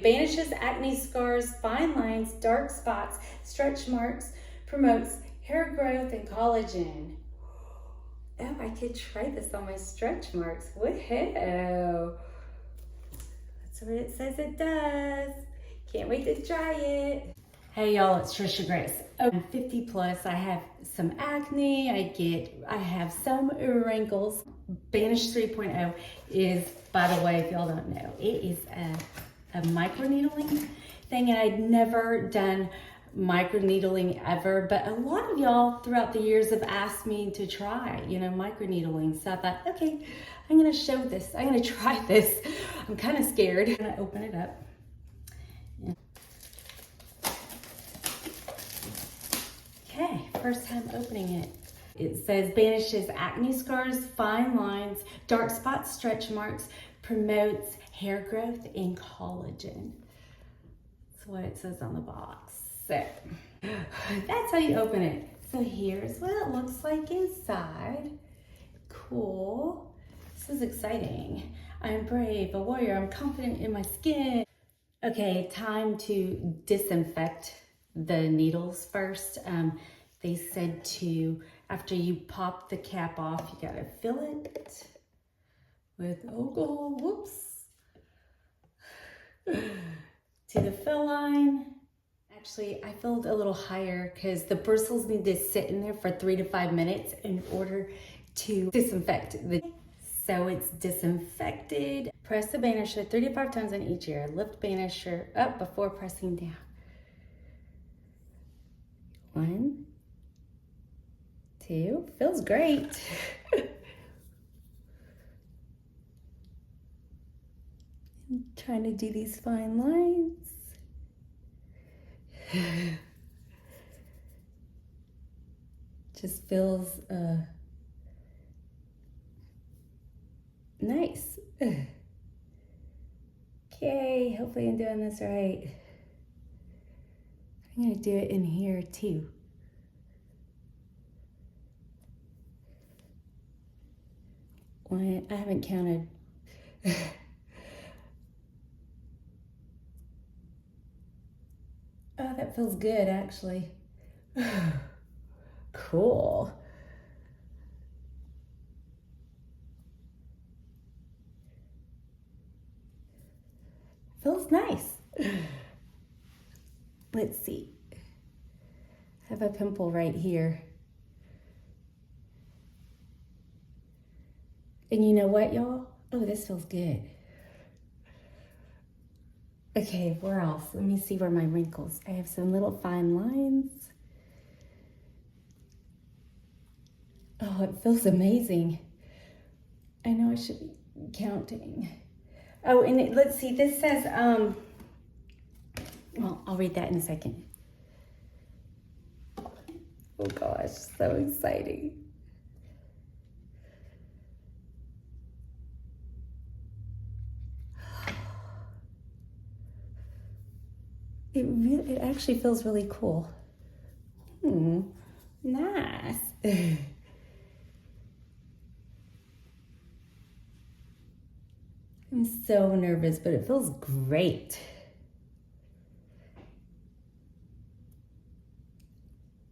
Banishes acne scars, fine lines, dark spots, stretch marks, promotes hair growth and collagen. Oh, I could try this on my stretch marks. Woohoo! That's what it says it does. Can't wait to try it. Hey y'all, it's Trisha Grace. I'm 50 plus. I have some acne. I have some wrinkles. Banish 3.0 is, by the way, if y'all don't know, it is a microneedling thing, and I'd never done microneedling ever, but a lot of y'all throughout the years have asked me to try, microneedling. So I thought, okay, I'm gonna show this. I'm gonna try this. I'm kind of scared. I'm gonna open it up. Okay, first time opening it. It says banishes acne scars, fine lines, dark spots, stretch marks, promotes hair growth and collagen. That's what it says on the box. So that's how you open it. So here's what it looks like inside. Cool. This is exciting. I'm brave, a warrior. I'm confident in my skin. Okay, time to disinfect the needles first. They said after you pop the cap off, you gotta fill it with alcohol, whoops, to the fill line. Actually, I filled a little higher because the bristles need to sit in there for 3 to 5 minutes in order to disinfect so it's disinfected. Press the banisher 3 to 5 times on each ear. Lift banisher up before pressing down. 1, 2, feels great. I'm trying to do these fine lines. Just feels nice. Okay, hopefully I'm doing this right. I'm gonna do it in here too. I haven't counted. Oh, that feels good, actually. Cool. Feels nice. Let's see. I have a pimple right here. And you know what, y'all? Oh, this feels good. Okay, where else? Let me see where my wrinkles. I have some little fine lines. Oh, it feels amazing. I know I should be counting. Oh, and let's see, this says, well, I'll read that in a second. Oh gosh, so exciting. It actually feels really cool. Nice. I'm so nervous, but it feels great.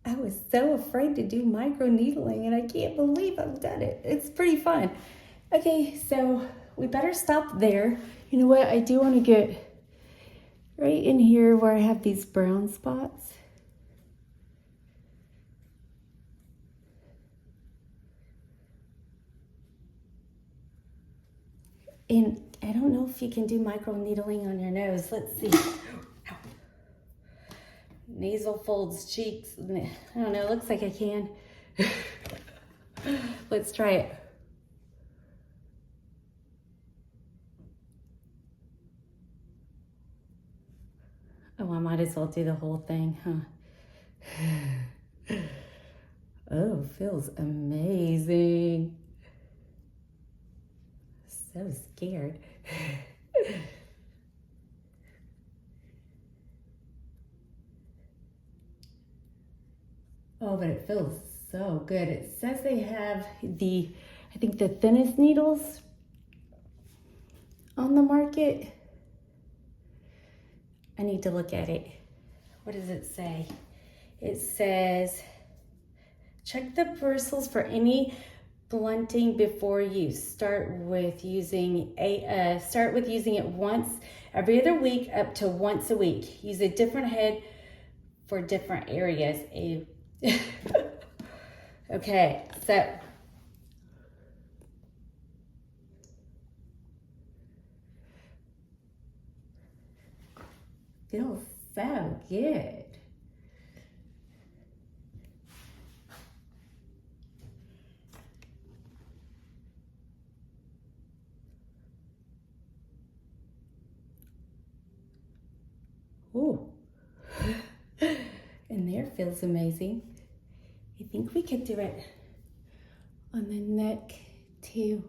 I was so afraid to do microneedling, and I can't believe I've done it. It's pretty fun. Okay, so we better stop there. You know what? I do want to get right in here where I have these brown spots. And I don't know if you can do microneedling on your nose. Let's see. Ow. Nasal folds, cheeks. I don't know, it looks like I can. Let's try it. Oh, I might as well do the whole thing, huh? Oh, feels amazing. So scared. Oh, but it feels so good. It says they have I think the thinnest needles on the market. I need to look at it. What does it say? It says, check the bristles for any blunting before use. Start with using it once every other week up to once a week. Use a different head for different areas. Okay, so feels so good. Ooh. And there feels amazing. I think we could do it on the neck too.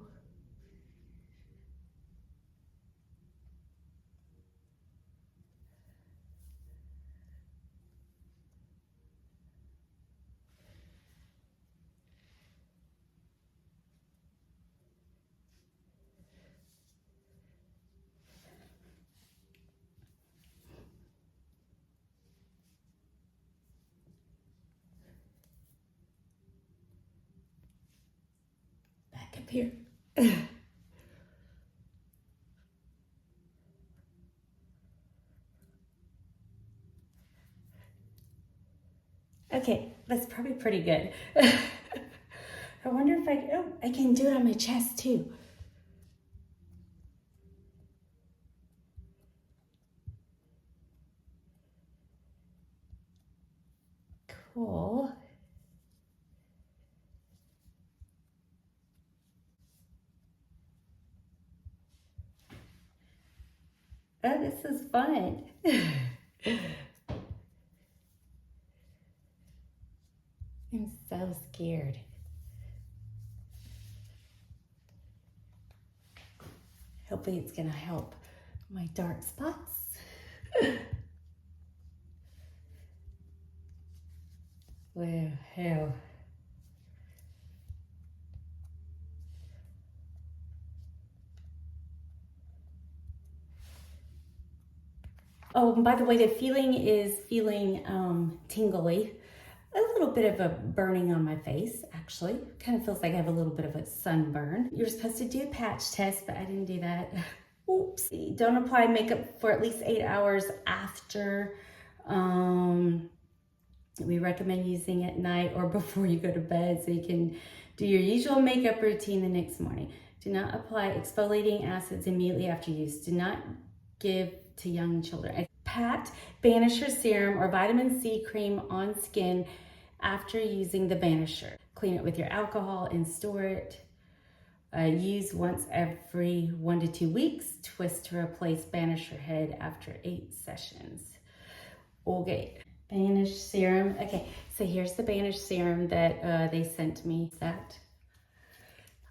Back up here. Okay, that's probably pretty good. I wonder if I can do it on my chest too. Cool. Oh, this is fun. I'm so scared. Hopefully it's gonna help my dark spots. Wow, hell. Oh, and by the way, the feeling is feeling tingly. A little bit of a burning on my face, actually. Kind of feels like I have a little bit of a sunburn. You're supposed to do a patch test, but I didn't do that. Oops. Don't apply makeup for at least 8 hours after. We recommend using it at night or before you go to bed so you can do your usual makeup routine the next morning. Do not apply exfoliating acids immediately after use. Do not give to young children. Pat Banisher serum or vitamin C cream on skin after using the Banisher. Clean it with your alcohol and store it. Use once every 1 to 2 weeks. Twist to replace Banisher head after 8 sessions. Okay, Banish serum. Okay, so here's the Banish serum that they sent me. That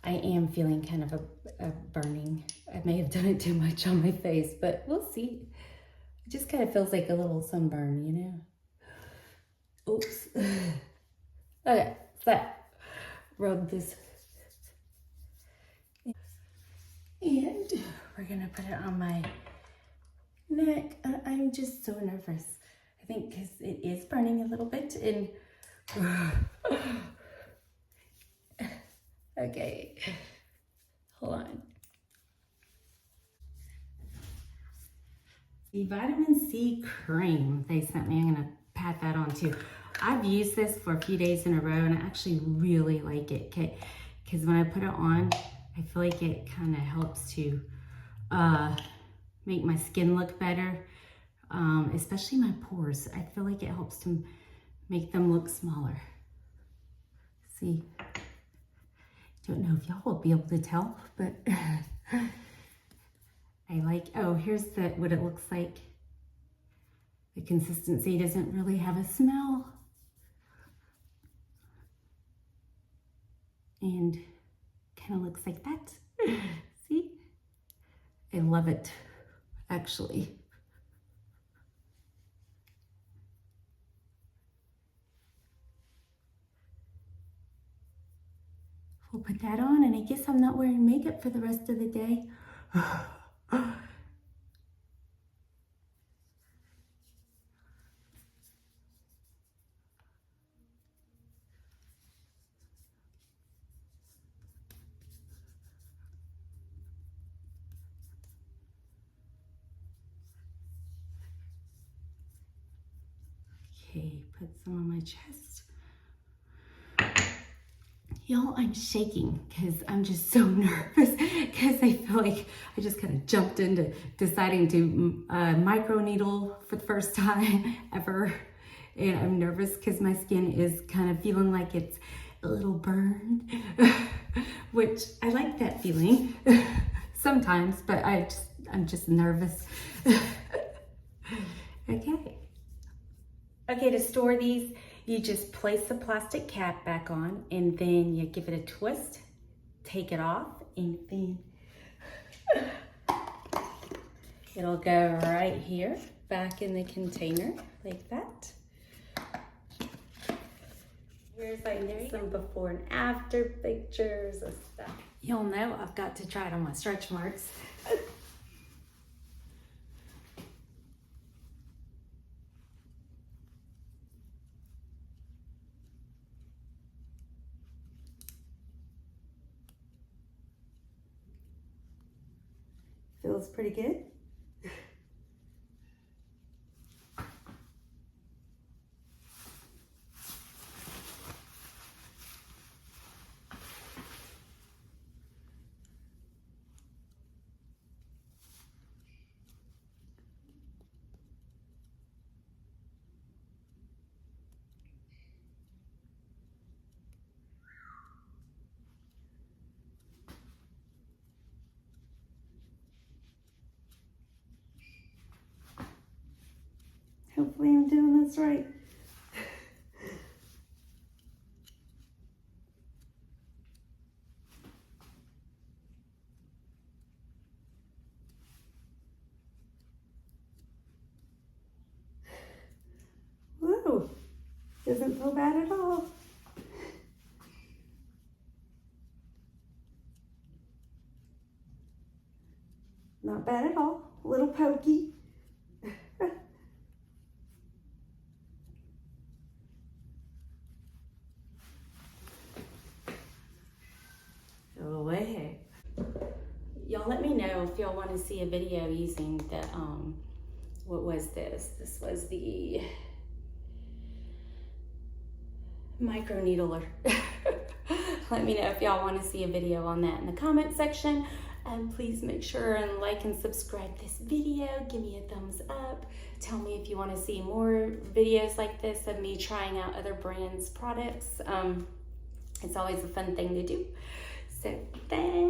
I am feeling kind of a burning. I may have done it too much on my face, but we'll see. It just kind of feels like a little sunburn, you know? Oops. Okay, so rub this. And we're gonna put it on my neck. I'm just so nervous. I think because it is burning a little bit and okay, hold on. The vitamin C cream they sent me, I'm gonna pat that on too. I've used this for a few days in a row and I actually really like it, okay? Because when I put it on, I feel like it kind of helps to make my skin look better, especially my pores. I feel like it helps to make them look smaller. See, don't know if y'all will be able to tell, but I like, oh, here's what it looks like. The consistency doesn't really have a smell. And kind of looks like that. See? I love it, actually. We'll put that on, and I guess I'm not wearing makeup for the rest of the day. Okay, put some on my chest. Y'all, I'm shaking because I'm just so nervous because I feel like I just kind of jumped into deciding to microneedle for the first time ever. And I'm nervous because my skin is kind of feeling like it's a little burned, which I like that feeling sometimes, but I'm just nervous. Okay, to store these, you just place the plastic cap back on and then you give it a twist, take it off, and then it'll go right here, back in the container, like that. Here's like some before and after pictures of stuff. You'll know I've got to try it on my stretch marks. Feels pretty good. Hopefully I'm doing this right. Whoa, doesn't feel bad at all. Not bad at all, a little pokey. Away. Y'all let me know if y'all want to see a video using the, what was this? This was the microneedler. Let me know if y'all want to see a video on that in the comment section. And please make sure and like and subscribe this video. Give me a thumbs up. Tell me if you want to see more videos like this of me trying out other brands' products. It's always a fun thing to do. So thanks.